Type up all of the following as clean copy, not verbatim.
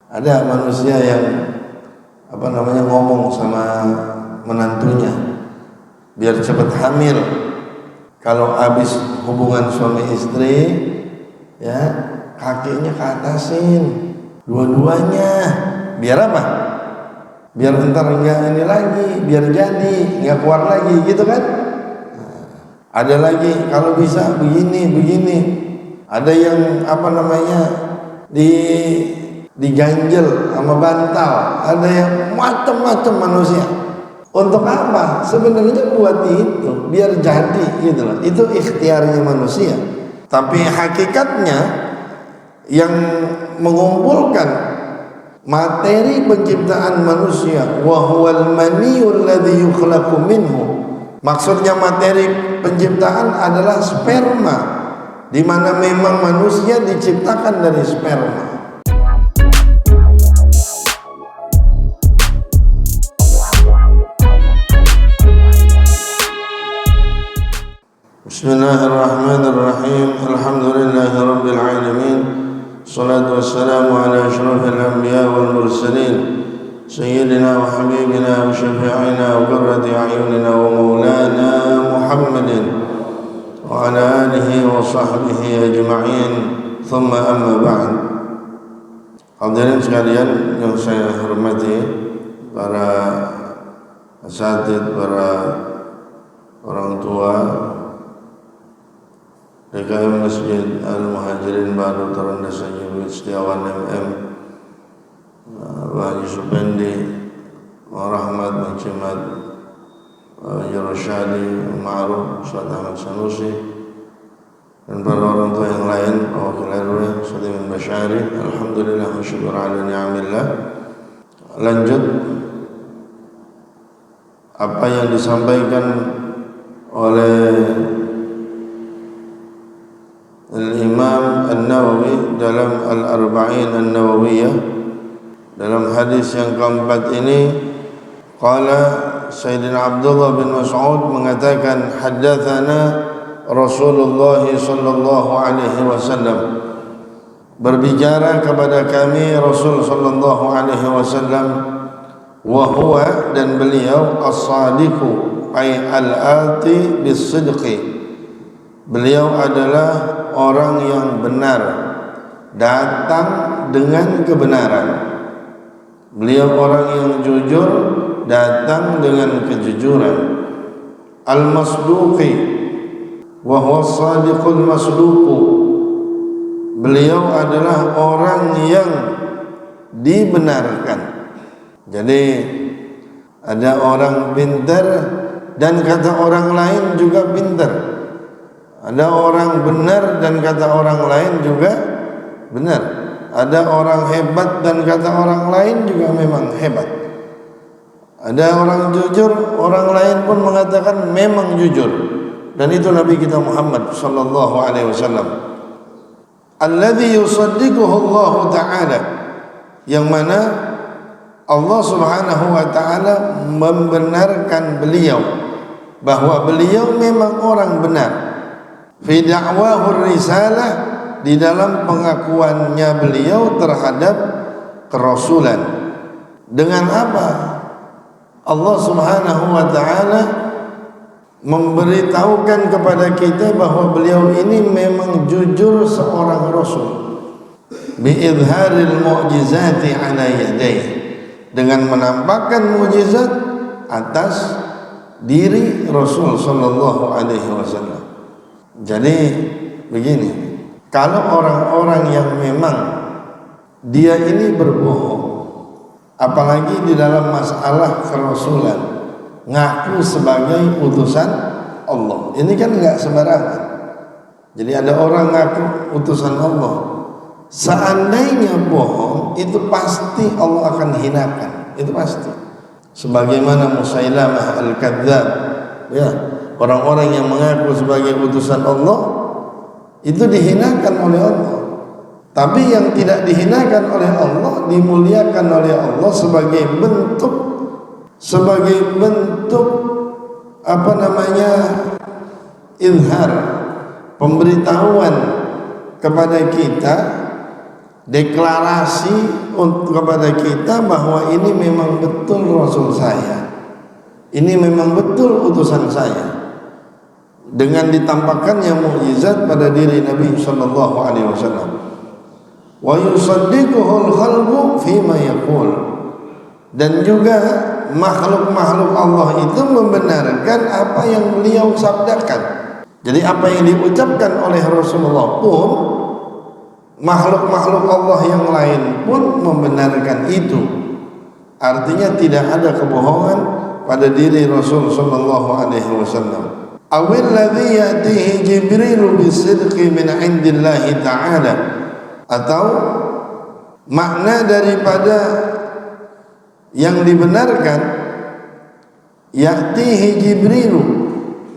Ada manusia yang ngomong sama menantunya biar cepat hamil. Kalau habis hubungan suami istri, ya kakinya ke atasin dua-duanya. Biar apa? Biar entar enggak ini lagi, biar jadi enggak keluar lagi, gitu kan? Ada lagi kalau bisa begini. Ada yang diganjel sama bantal. Ada yang macam-macam manusia. Untuk apa? Sebenarnya buat itu, biar jadi gitu loh. Itu ikhtiarnya manusia. Tapi hakikatnya yang mengumpulkan materi penciptaan manusia, wa huwal maniyul ladzi yukhlaqu minhu. Maksudnya materi penciptaan adalah sperma, di mana memang manusia diciptakan dari sperma. Bismillahirrahmanirrahim. Alhamdulillahirabbil alamin. Shalatu wassalamu ala asyrafil anbiya wal mursalin. Sayyidina wa habibina wa syafi'ina wa qurrati a'yunina wa maulana Muhammadin wa ala alihi wa sahbihi ajma'in. Thumma amma ba'd. Hadirin sekalian yang saya hormati, para asatidz, para orang tua DKM Masjid Al-Muhajirin Baru Teranda Sayyid Setiawan MM, Pak Yusuf Bendi, Rahmat Mancimat, Yerosyadi Ma'ruf, Ustaz Ahmad Sanusi, dan para orang tua yang lain, Pak Wakil RW Sadimin Basyari. Alhamdulillah wa syukur ala ni'amillah. Lanjut apa yang disampaikan oleh Al-Imam An-Nawawi dalam Al-Arba'in An-Nawawiyah, dalam hadis yang keempat ini, qala Sayyidina Abdullah bin Mas'ud mengatakan, haddatsana Rasulullah sallallahu alaihi wasallam, berbicara kepada kami Rasul sallallahu alaihi wasallam, wa huwa, dan beliau, as-sadiqu ay al-ati bis-sidqi, beliau adalah orang yang benar, datang dengan kebenaran. Beliau orang yang jujur, datang dengan kejujuran. Al-masduqi wa huwa as-sadiqul masduqu, beliau adalah orang yang dibenarkan. Jadi ada orang pintar dan kata orang lain juga pintar. Ada orang benar dan kata orang lain juga benar. Ada orang hebat dan kata orang lain juga memang hebat. Ada orang jujur, orang lain pun mengatakan memang jujur. Dan itu Nabi kita Muhammad sallallahu alaihi wasallam. Alladzi yusaddiquhu Allah Ta'ala, yang mana Allah Subhanahu wa taala membenarkan beliau bahwa beliau memang orang benar. Fi da'wahur risalah, di dalam pengakuannya beliau terhadap kerasulan. Dengan apa? Allah Subhanahu wa taala memberitahukan kepada kita bahwa beliau ini memang jujur seorang rasul. Bi idharil mu'jizati ala yadayhi, dengan menampakkan mukjizat atas diri Rasul sallallahu alaihi wasallam. Jadi begini, kalau orang-orang yang memang dia ini berbohong, apalagi di dalam masalah kerasulan, ngaku sebagai utusan Allah, ini kan enggak sembarangan. Jadi ada orang ngaku utusan Allah, seandainya bohong, itu pasti Allah akan hinakan, itu pasti. Sebagaimana Musailamah Al-Kadzdzab, ya, orang-orang yang mengaku sebagai utusan Allah itu dihinakan oleh Allah. Tapi yang tidak dihinakan oleh Allah dimuliakan oleh Allah sebagai bentuk izhar, pemberitahuan kepada kita deklarasi kepada kita bahwa ini memang betul Rasul saya, ini memang betul utusan saya, dengan ditampakkannya mukjizat pada diri Nabi sallallahu alaihi wasallam. Wa yusaddiquhul khalqu fima yaqul, dan juga makhluk-makhluk Allah itu membenarkan apa yang beliau sabdakan. Jadi apa yang diucapkan oleh Rasulullah pun makhluk-makhluk Allah yang lain pun membenarkan itu. Artinya tidak ada kebohongan pada diri Rasul sallallahu alaihi wasallam. Awil ladzi yatihi Jibril bisidqi min indillahi ta'ala, atau makna daripada yang dibenarkan, yatihi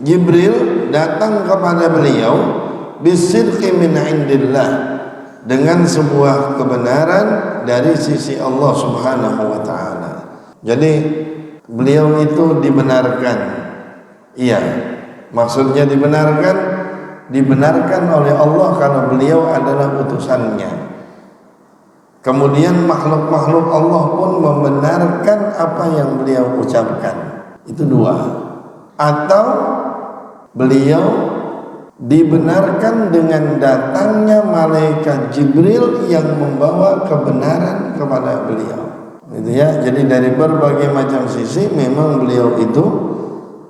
Jibril datang kepada beliau bisidqi min indillah, dengan sebuah kebenaran dari sisi Allah Subhanahu wa taala. Jadi beliau itu dibenarkan. Iya, maksudnya dibenarkan oleh Allah karena beliau adalah utusannya. Kemudian makhluk-makhluk Allah pun membenarkan apa yang beliau ucapkan. Itu dua. Atau beliau dibenarkan dengan datangnya malaikat Jibril yang membawa kebenaran kepada beliau. Gitu ya. Jadi dari berbagai macam sisi memang beliau itu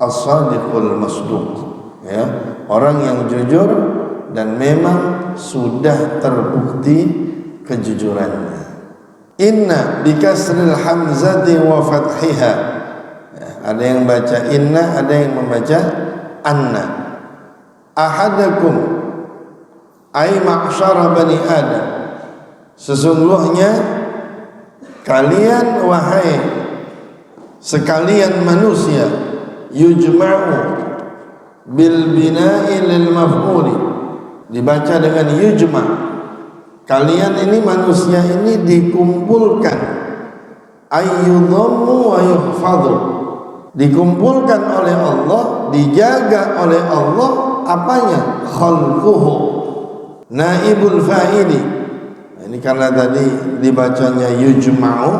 as-sadiqul masduq, ya, orang yang jujur dan memang sudah terbukti kejujurannya. Inna bikasril hamzati wa fathiha, ya, ada yang baca inna, ada yang membaca anna. Ahadakum ay ma'syara bani adam, sesungguhnya kalian wahai sekalian manusia, yujma'u bil bina'i lil maf'uli, dibaca dengan yujma'. Kalian ini manusia ini dikumpulkan, ayyudhammu wa yuhfadhu, dikumpulkan oleh Allah, dijaga oleh Allah. Apanya? Khalquhu, naibul fa'ili. Ini karena tadi dibacanya yujma'u,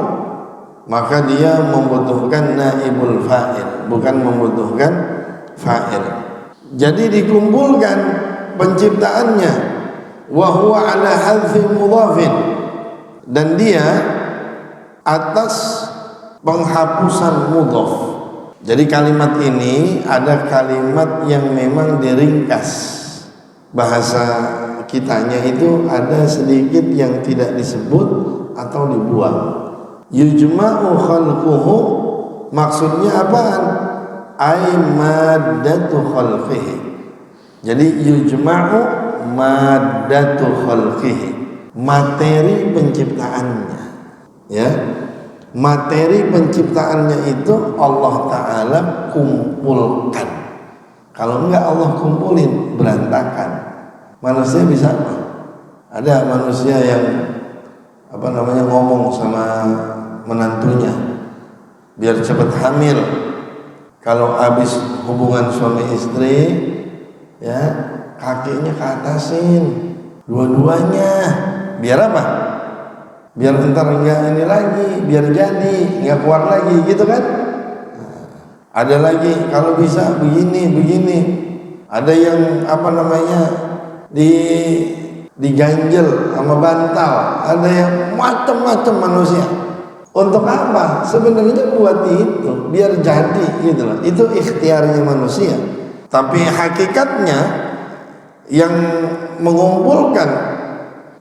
maka dia membutuhkan naibul fa'il, bukan membutuhkan fa'il. Jadi dikumpulkan penciptaannya, wa huwa ala hadfi mudhafin, dan dia atas penghapusan mudhaf. Jadi kalimat ini ada kalimat yang memang diringkas. Bahasa kitanya itu ada sedikit yang tidak disebut atau dibuang. Yujma'u khalquhu, maksudnya apaan? Ay maddatu khalqihi. Jadi yujma'u maddatu khalqihi, materi penciptaannya, ya. Materi penciptaannya itu Allah Ta'ala kumpulkan. Kalau enggak Allah kumpulin, berantakan. Manusia bisa apa? Ada manusia yang ngomong sama menantunya biar cepat hamil. Kalau habis hubungan suami istri, ya, kakinya ke atasin dua-duanya. Biar apa? Biar entar enggak ini lagi, biar jadi enggak keluar lagi, gitu kan? Nah, ada lagi kalau bisa begini. Ada yang diganjel sama bantal, ada yang macam-macam manusia. Untuk apa? Sebenarnya buat itu, biar jadi, gitu loh. Itu ikhtiarnya manusia. Tapi hakikatnya yang mengumpulkan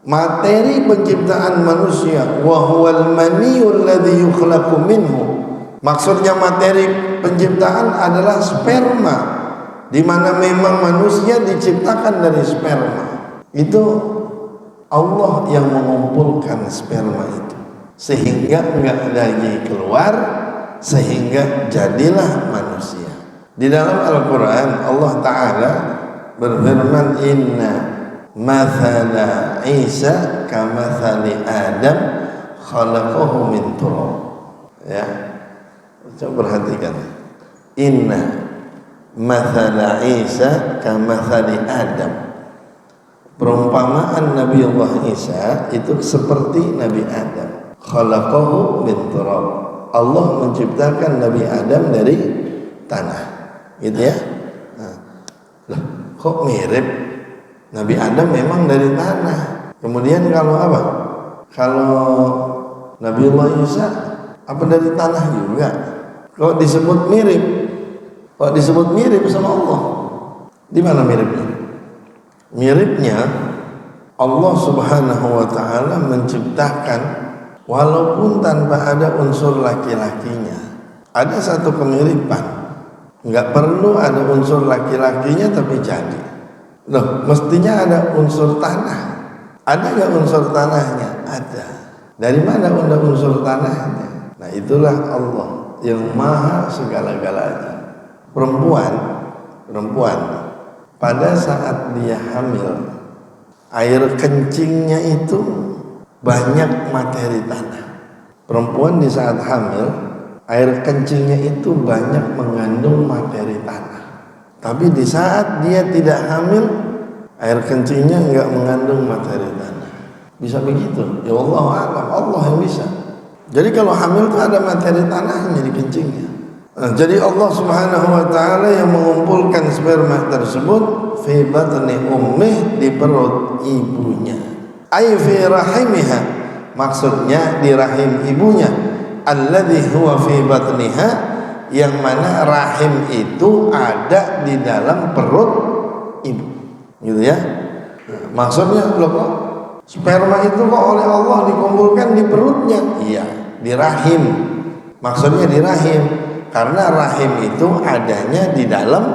materi penciptaan manusia, wa huwal maniyul ladzi yukhlaqu minhu, maksudnya materi penciptaan adalah sperma, di mana memang manusia diciptakan dari sperma. Itu Allah yang mengumpulkan sperma itu sehingga enggak lagi keluar, sehingga jadilah manusia. Di dalam Al-Qur'an Allah Ta'ala berfirman, inna mathala Isa kamathali Adam khalaqahu min turab. Ya, coba perhatikan. Inna mathala Isa kamathali Adam. Perumpamaan Nabi Allah Isa itu seperti Nabi Adam. Khalaqahu min turab. Allah menciptakan Nabi Adam dari tanah. Gitu ya. Nah, loh, kok mirip? Nabi Adam memang dari tanah. Kemudian kalau apa? Kalau Nabi Allah Isa apa dari tanah juga? Kok disebut mirip? Kok disebut mirip sama Allah? Di mana miripnya? Miripnya Allah Subhanahu wa taala menciptakan walaupun tanpa ada unsur laki-lakinya. Ada satu kemiripan. Enggak perlu ada unsur laki-lakinya tapi jadi. Loh, mestinya ada unsur tanah. Ada enggak unsur tanahnya? Ada. Dari mana ada unsur tanahnya? Nah, itulah Allah yang maha segala-galanya. Perempuan pada saat dia hamil, air kencingnya itu banyak materi tanah. Perempuan di saat hamil, air kencingnya itu banyak mengandung materi tanah. Tapi di saat dia tidak hamil, air kencingnya enggak mengandung materi tanah. Bisa begitu? Ya Allah alam, Allah yang bisa. Jadi kalau hamil itu ada materi tanahnya di kencingnya. Nah, jadi Allah Subhanahu wa taala yang mengumpulkan sperma tersebut fi batni ummih, di perut ibunya. Ai fi rahimiha, maksudnya di rahim ibunya. Alladzi huwa fi batniha, yang mana rahim itu ada di dalam perut ibu. Gitu ya. Maksudnya loh, kok sperma itu kok oleh Allah dikumpulkan di perutnya? Iya, di rahim. Maksudnya di rahim. Karena rahim itu adanya di dalam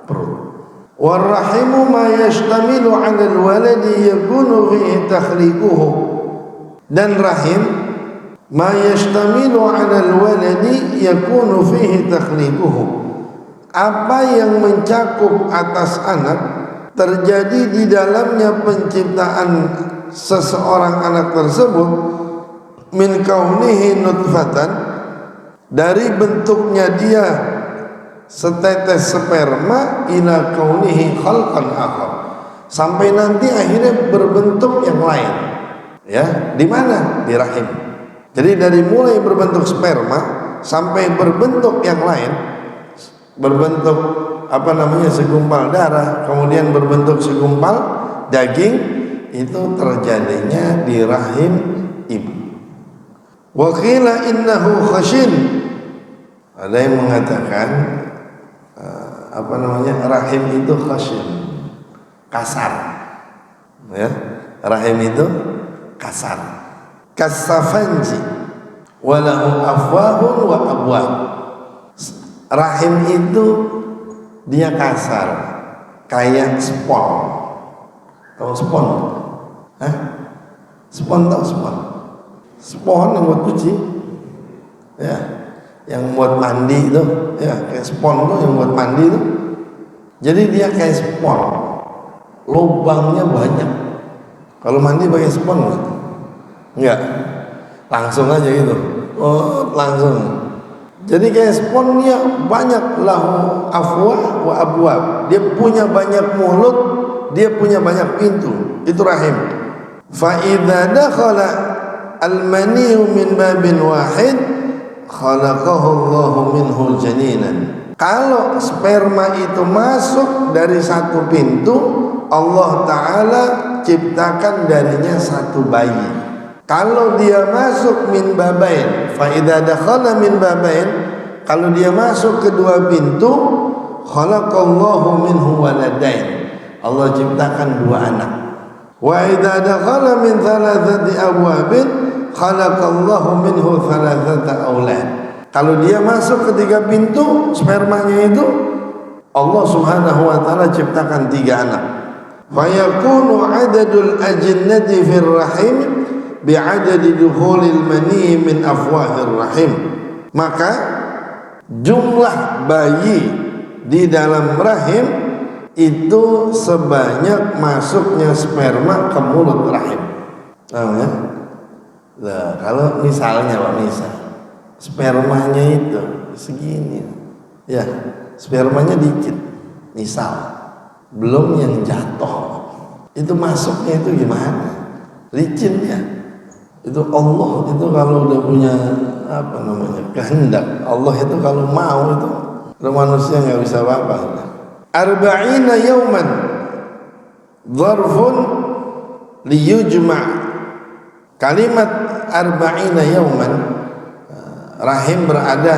perut. Warrahimu ma yashtamilu 'ala al-waladi yakunu fihi takhliquhu. Dan rahim ma yashtamilu 'ala al-waladi yakunu fihi takhliquhu. Apa yang mencakup atas anak terjadi di dalamnya penciptaan seseorang anak tersebut, min kaunihi nutfatan, dari bentuknya dia setetes sperma, ila kaunihi khalqan akhar, sampai nanti akhirnya berbentuk yang lain. Ya, di mana? Di rahim. Jadi dari mulai berbentuk sperma sampai berbentuk yang lain, berbentuk segumpal darah, kemudian berbentuk segumpal daging, itu terjadinya di rahim ibu. Wa qila innahu khashin. Ada yang mengatakan rahim itu khashin, kasar. Ya, rahim itu kasar. Kasafanji wa lahu afwahun wa abwab. Rahim itu dia kasar, kayak spon. Tahu spon? Hah? Spon, tahu spon? Spon yang buat cuci, ya, yang buat mandi itu, ya, kayak spon tuh yang buat mandi itu. Jadi dia kayak spon, lubangnya banyak. Kalau mandi pakai spon enggak, langsung aja gitu. Oh, langsung. Jadi kayak sponnya banyak, lahu afwah wa abwab. Dia punya banyak mulut, dia punya banyak pintu. Itu rahim. Fa idza dakhala al-maniyu min babin wahid khalaqahu Allahu minhu janinan. Kalau sperma itu masuk dari satu pintu, Allah Ta'ala ciptakan darinya satu bayi. Kalau dia masuk min babain, fa idza dakhala min babain, kalau dia masuk kedua pintu, khalaqallahu minhu waladain, Allah ciptakan dua anak. Wa idza dakhala min thalathati abwabin, khalaqallahu minhu thalathata aulad. Kalau dia masuk ketiga pintu, spermanya itu Allah Subhanahu wa taala ciptakan tiga anak. Fa yakunu adadul ajinnati fir rahim bi'adadi dukhulil mani min afwahir rahim. Maka jumlah bayi di dalam rahim itu sebanyak masuknya sperma ke mulut rahim. Nah, ya? Nah, kalau misalnya spermanya itu segini, ya, spermanya dikit, misal, belum yang jatuh, itu masuknya itu gimana? Licin ya. Itu Allah itu kalau udah punya apa namanya kehendak, Allah itu kalau mau itu manusia nggak bisa apa-apa. Arba'ina yauman dzarfun liyujma'. Kalimat arba'ina yauman, rahim berada,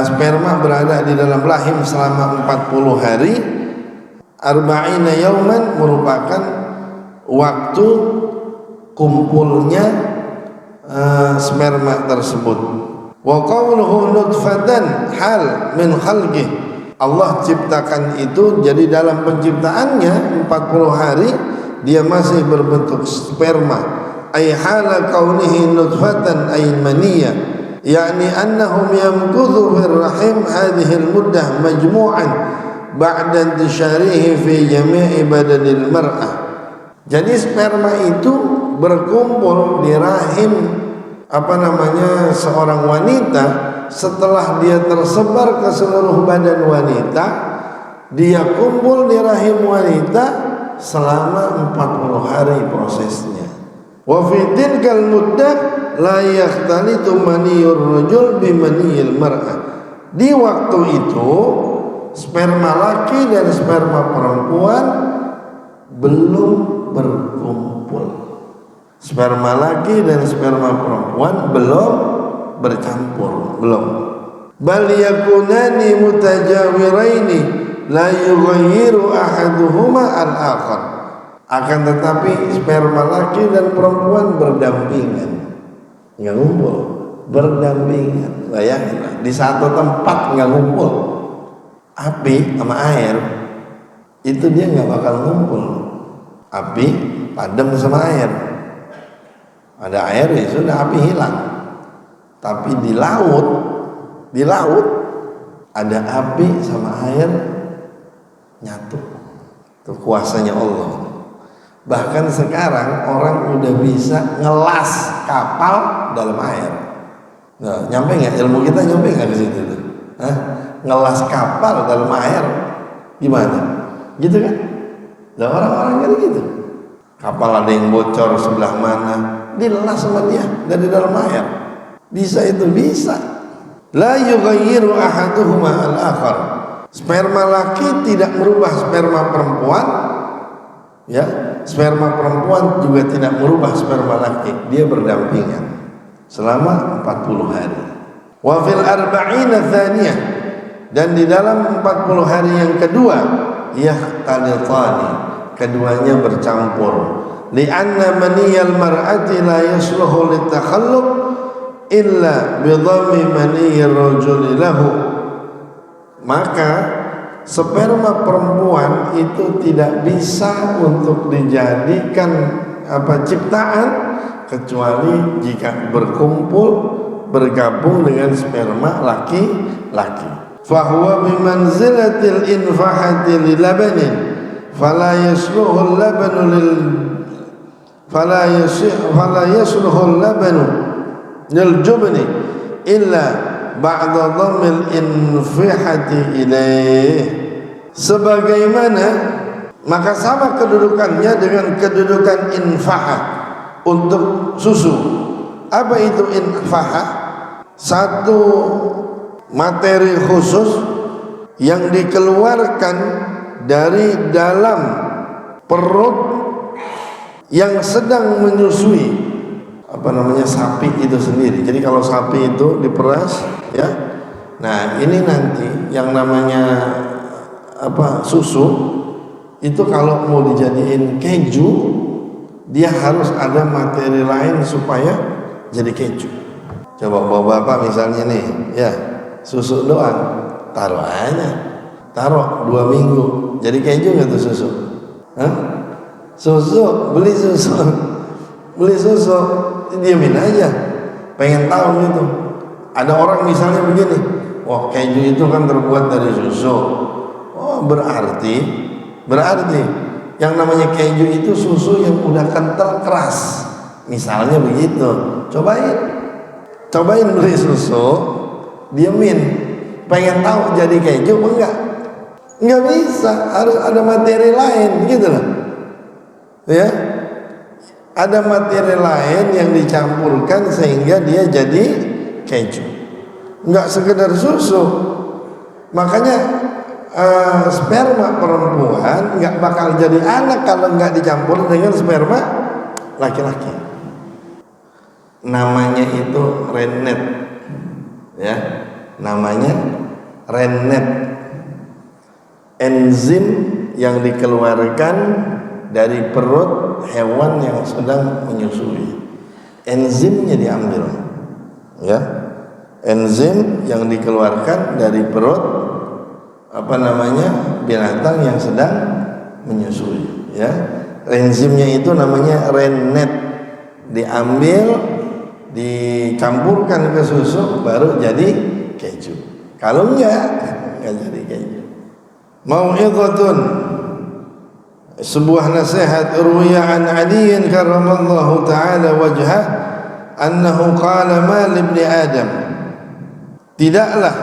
sperma berada di dalam rahim selama 40 hari. Arba'ina yauman merupakan waktu kumpulnya sperma tersebut. Wa qawluhu nutfatan hal min khalqih. Allah ciptakan itu, jadi dalam penciptaannya 40 hari dia masih berbentuk sperma. Ay hala kaunihi nutfatan ay maniyah, yakni annahum yamkuthu fir rahim hadhihi al-muddah majmu'an ba'da intisyarihi fi jami'i badanil mar'ah. Jadi sperma itu berkumpul di rahim seorang wanita. Setelah dia tersebar ke seluruh badan wanita, dia kumpul di rahim wanita selama 40 hari prosesnya. Wa fi tilkal muddah la yakhtalitu maniyur rajul bi maniyil mar'ah. Di waktu itu sperma laki dan sperma perempuan belum berkumpul. Sperma laki dan sperma perempuan belum bercampur, belum. Bal yakunani mutajawiraini la yughayyiru ahaduhuma al-akhar. Akan tetapi sperma laki dan perempuan berdampingan, nggak ngumpul, berdampingan. Bayangin, di satu tempat nggak ngumpul. Api sama air itu dia nggak bakal ngumpul. Api padam sama air, ada air ya sudah, api hilang. Tapi di laut ada api sama air nyatu. Itu kuasanya Allah. Bahkan sekarang orang udah bisa ngelas kapal dalam air. Nah, nyampe nggak ilmu kita, nyampe nggak ke situ tuh? Ngelas kapal dalam air gimana? Gitu kan? Nah, orang-orang kan gitu. Kapal ada yang bocor sebelah mana, dilelas sama dia dari dalam air. Bisa itu, bisa. La yughayyiru ahaduhuma al-akhar. Sperma laki tidak merubah sperma perempuan, ya. Sperma perempuan juga tidak merubah sperma laki. Dia berdampingan selama 40 hari. Wa fil arba'ina tsaniyah, dan di dalam 40 hari yang kedua, yahtalitani, keduanya bercampur. Li'anna maniyal mar'ati la yasluhu litakhalluq illa bidhammi maniyir rajuli lahu. Maka sperma perempuan itu tidak bisa untuk dijadikan ciptaan kecuali jika bergabung dengan sperma laki-laki. Fahuwa bimanzilatil infahati lilabanin fala yasluhu labanu lil jubni illa ba'da dhammil infihati ilaih. Sebagaimana, maka sama kedudukannya dengan kedudukan infahah untuk susu. Apa itu infahah? Satu materi khusus yang dikeluarkan dari dalam perut yang sedang menyusui sapi itu sendiri. Jadi kalau sapi itu diperas, ya. Nah, ini nanti yang namanya susu itu kalau mau dijadiin keju, dia harus ada materi lain supaya jadi keju. Coba bapak misalnya nih, ya, susu doang, taruh 2 minggu, jadi keju nggak tuh susu? Beli susu, diamin aja, pengen tahu gitu. Ada orang misalnya begini, wah keju itu kan terbuat dari susu. Oh berarti yang namanya keju itu susu yang udah kental keras, misalnya begitu. Cobain beli susu, diamin, pengen tahu jadi keju apa enggak? Enggak bisa, harus ada materi lain gitu loh. Ya, ada materi lain yang dicampurkan sehingga dia jadi keju. Enggak sekedar susu. Makanya sperma perempuan enggak bakal jadi anak kalau enggak dicampur dengan sperma laki-laki. Namanya itu rennet. Ya, namanya rennet. Enzim yang dikeluarkan dari perut hewan yang sedang menyusui. Enzimnya diambil, ya, enzim yang dikeluarkan dari perut binatang yang sedang menyusui, ya. Enzimnya itu namanya rennet, diambil, dicampurkan ke susu baru jadi keju. Kalau enggak jadi keju. Mau'izatun, sebuah nasihat, ruwiya an Ali karramallahu ta'ala wajhah annahu qala ma li ibni Adam, tidaklah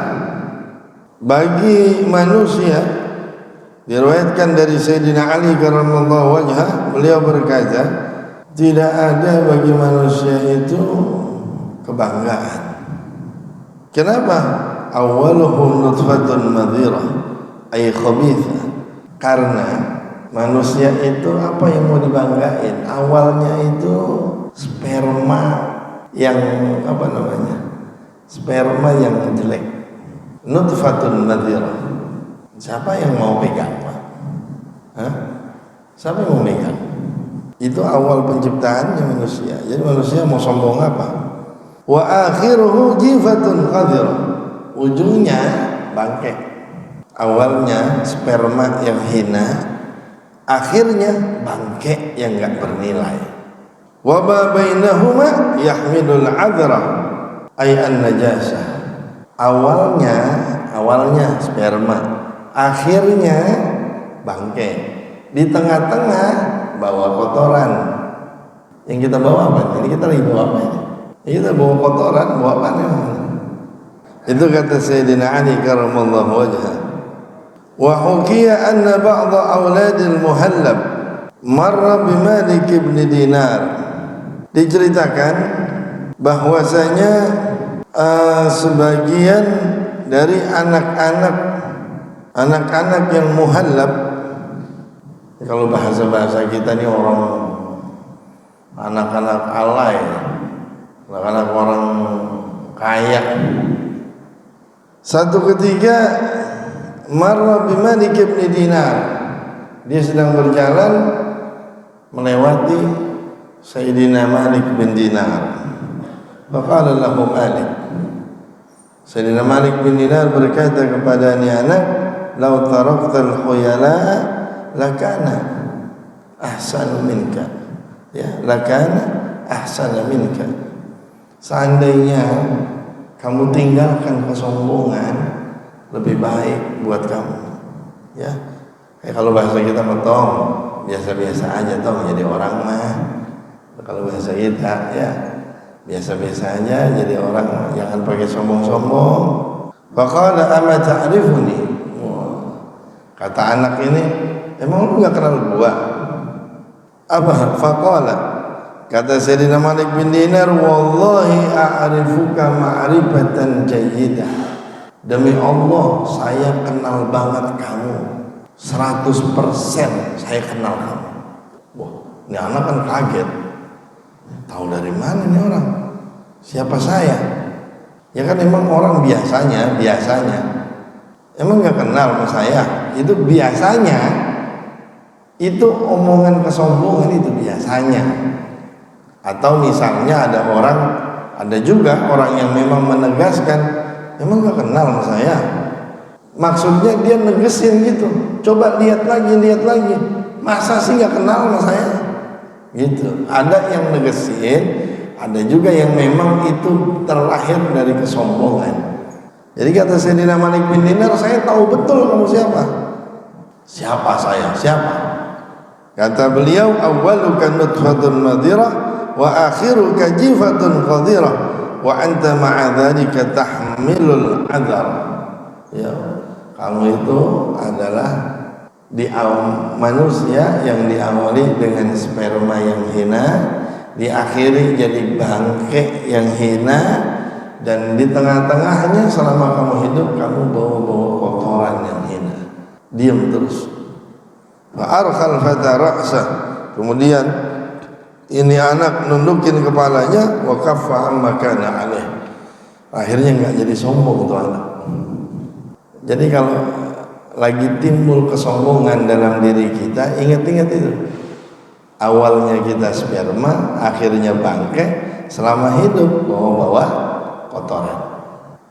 bagi manusia, diriwayatkan dari Sayyidina Ali karramallahu wajhah, beliau berkata, tidak ada bagi manusia itu kebanggaan. Kenapa? Awwaluhu nutfatun madhirah ay khabithah, karena manusia itu apa yang mau dibanggain? Awalnya itu sperma yang sperma yang jelek. Nutfatun nadhirah. Siapa yang mau pegang, Pak? Siapa yang mau pegang? Itu awal penciptaannya manusia. Jadi manusia mau sombong apa? Wa akhiruhu jifatun qadhirah. Ujungnya bangke. Awalnya sperma yang hina, akhirnya bangke yang enggak bernilai. Wa ma bainahuma yahmilul 'adra ay an-najasah. Awalnya sperma, akhirnya bangke. Di tengah-tengah bawa kotoran. Yang kita bawa apa? Ini kita lagi bawa apa ini? Kita bawa kotoran, bawa apa nih? Itu kata Sayyidina Ali karramallahu wajhah. Wa hukiya anna ba'dha auladil muhallab marra bi Malik ibn Dinar. Diceritakan bahwasanya sebagian dari anak-anak yang muhallab, kalau bahasa kita nih orang anak-anak alay, anak-anak orang kaya. Satu ketika marra bi Malik ibn Dinar, dia sedang berjalan melewati Sayyidina Malik bin Dinar. Faqala lahu Malik, Sayyidina Malik bin Dinar berkata kepada ni anak, "Lau taraktal khuyala lakana ahsan minka." Ya, lakana ahsan minka. Seandainya kamu tinggalkan kesombongan, lebih baik buat kamu. Ya, kalau bahasa kita metong, biasa-biasa aja toh jadi orang mah. Kalau bahasa kita ya biasa-biasa aja jadi orang, jangan pakai sombong-sombong. Faqala ama ta'rifuni? Kata anak ini, emang lu enggak kenal gua? Apa? Faqala, kata Sayyidina Malik bin Dinar, wallahi a'rifuka ma'rifatan jayyidah. Demi Allah, saya kenal banget kamu. 100% saya kenal kamu. Wah, ini anak kan kaget. Tahu dari mana nih orang? Siapa saya? Ya kan emang orang biasanya emang nggak kenal sama saya. Itu biasanya, itu omongan kesombongan itu biasanya. Atau misalnya ada juga orang yang memang menegaskan, emang nggak kenal sama saya. Maksudnya dia negesin gitu. Coba lihat lagi. Masa sih nggak kenal sama saya? Gitu. Ada yang negesin, ada juga yang memang itu terlahir dari kesombongan. Jadi kata Sayyidina Malik bin Dinar, saya tahu betul kamu siapa. Siapa saya? Siapa? Kata beliau, awwaluka nutfatun madhirah wa akhiruka jifatun qadirah wa anta ma'a dzalika tahmilul 'adar. Ya, kamu itu adalah manusia yang diawali dengan sperma yang hina, diakhiri jadi bangke yang hina, dan di tengah-tengahnya selama kamu hidup kamu bawa-bawa kotoran yang hina. Diam terus. Fa'arkhal fata ra'sah, kemudian ini anak nundukin kepalanya, wa kaffa amma kana alaih. Akhirnya enggak jadi sombong tuh anak. Jadi kalau lagi timbul kesombongan dalam diri kita, ingat-ingat itu. Awalnya kita sperma, akhirnya bangke, selama hidup bawa-bawa kotoran.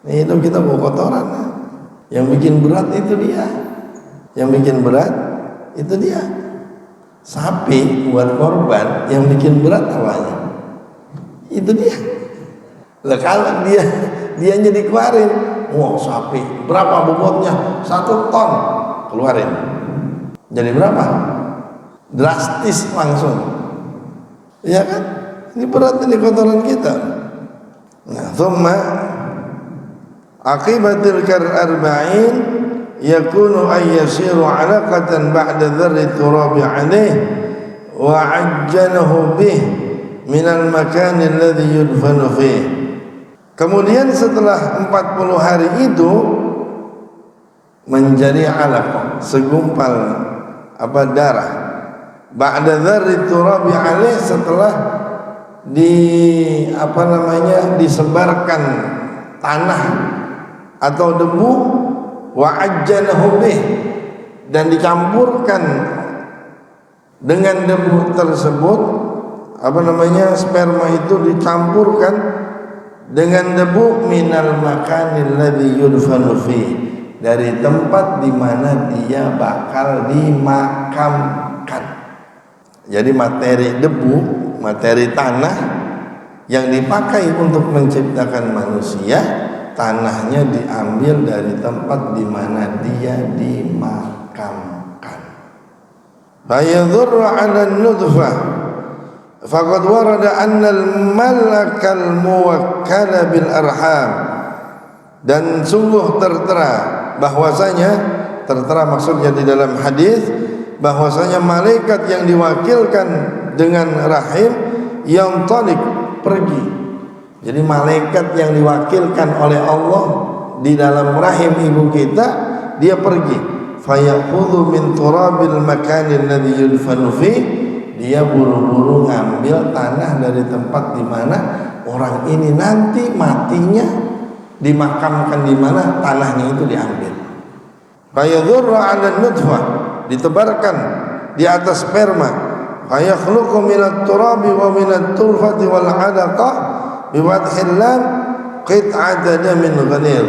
Ini hidup kita bawa kotoran. Yang bikin berat itu dia. Yang bikin berat itu dia. Sapi buat korban, yang bikin berat awalnya itu dia. Lah kalau dia jadi keluarin, wah sapi berapa bobotnya? 1 ton, keluarin. Jadi berapa? Drastis langsung. Ya kan? Ini berat, ini kotoran kita. Nah, thumma aqibatil arba'in yakunu ay yasiru 'alaqatan ba'da dharri turabi 'alayh wa 'ajjanahu bih min al-makan alladhi yudfanu fih. Kemudian setelah 40 hari itu menjadi alaqah, segumpal darah. Ba'da dzarri turabi alaih, setelah disebarkan tanah atau debu, wa ajjanahu bih, dan dicampurkan dengan debu tersebut, sperma itu dicampurkan dengan debu minal makanil ladzi yudfanu fi, dari tempat di mana dia bakal dimakamkan. Jadi materi debu, materi tanah yang dipakai untuk menciptakan manusia, tanahnya diambil dari tempat di mana dia dimakamkan. Fa yadhurru 'ala an-nutfah faqad warada anna al-malakal muwakkala bil arham, dan sungguh tertera maksudnya di dalam hadis bahwasanya malaikat yang diwakilkan dengan rahim yang talik, pergi. Jadi malaikat yang diwakilkan oleh Allah di dalam rahim ibu kita, dia pergi. Fayakhudhu min turabil makanil ladzi yudfanu fi, dia buru-buru ngambil tanah dari tempat di mana orang ini nanti matinya, dimakamkan di mana, tanahnya itu diambil. Fayadhurru 'ala nutfah, ditebarkan di atas sperma. Fayakhluqu minat turabi wa minat tulfati wal 'alaqah bi fathil lam qit'atan min ghalir.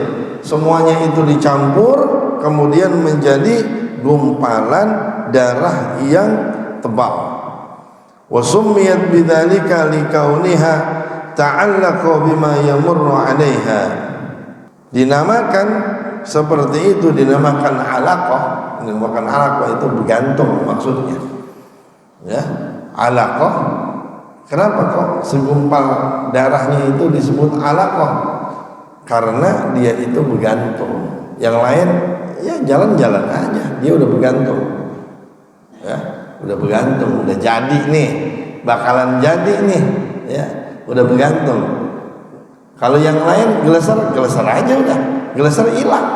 Semuanya itu dicampur kemudian menjadi gumpalan darah yang tebal. Wa summiyat bidzalika likauniha ta'allaqa bima yamurru 'alaiha. Dinamakan seperti itu, dinamakan alaqah. Dinamakan alaqah itu bergantung maksudnya. Ya, alaqah. Kenapa kok segumpal darahnya itu disebut alaqah? Karena dia itu bergantung. Yang lain ya jalan-jalan aja, dia udah bergantung. Ya, udah bergantung, udah jadi nih, bakalan jadi nih, ya, udah bergantung. Kalau yang lain geleser aja udah, geleser hilang.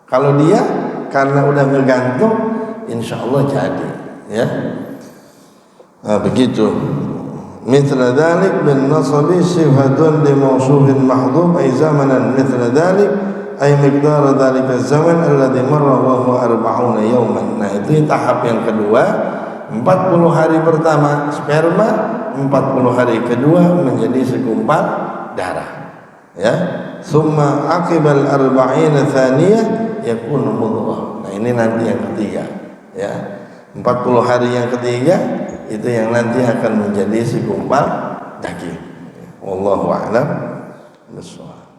Kalau dia karena udah ngegantung, insya Allah jadi, ya. Nah, begitu. Mithla dzalik bin nasabi sifatun li mawsufin mahdhuf ay zamanan mithla dzalik ay miqdar dzalika zaman alladhi marra wa huwa 40 yawman. Nah, itu tahap yang kedua. 40 hari pertama sperma, 40 hari kedua menjadi segumpal darah. Ya, summa aqibal arba'ina thaniyah yakunu mudghah. Nah, ini nanti yang ketiga, ya. 40 hari yang ketiga itu yang nanti akan menjadi segumpal daging. Wallahu a'lam bishawab.